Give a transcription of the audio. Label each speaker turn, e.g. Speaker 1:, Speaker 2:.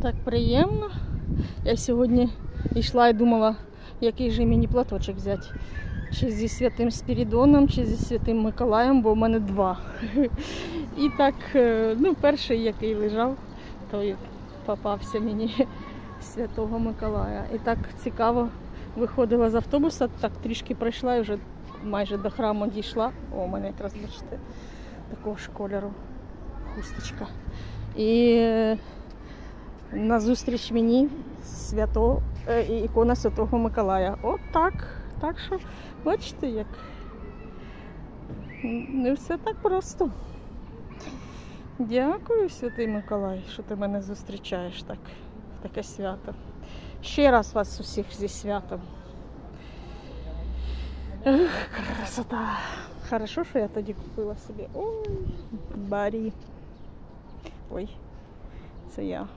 Speaker 1: Так приємно. Я сьогодні йшла і думала, який же мені платочок взяти. Чи зі Святим Спірідоном, чи зі Святим Миколаєм, бо в мене два. І так, ну, перший, який лежав, той попався мені Святого Миколая. І так цікаво, виходила з автобуса, так трішки пройшла і вже майже до храму дійшла. О, у мене якраз, бачите, такого ж кольору хусточка. І назустріч мені ікона Святого Миколая. От так. Так що, бачите, як не все так просто. Дякую, Святий Миколай, що ти мене зустрічаєш так, в таке свято. Ще раз вас усіх зі святом. Эх, красота. Хорошо, що я тоді купила собі. Ой, Барі. Ой, це я.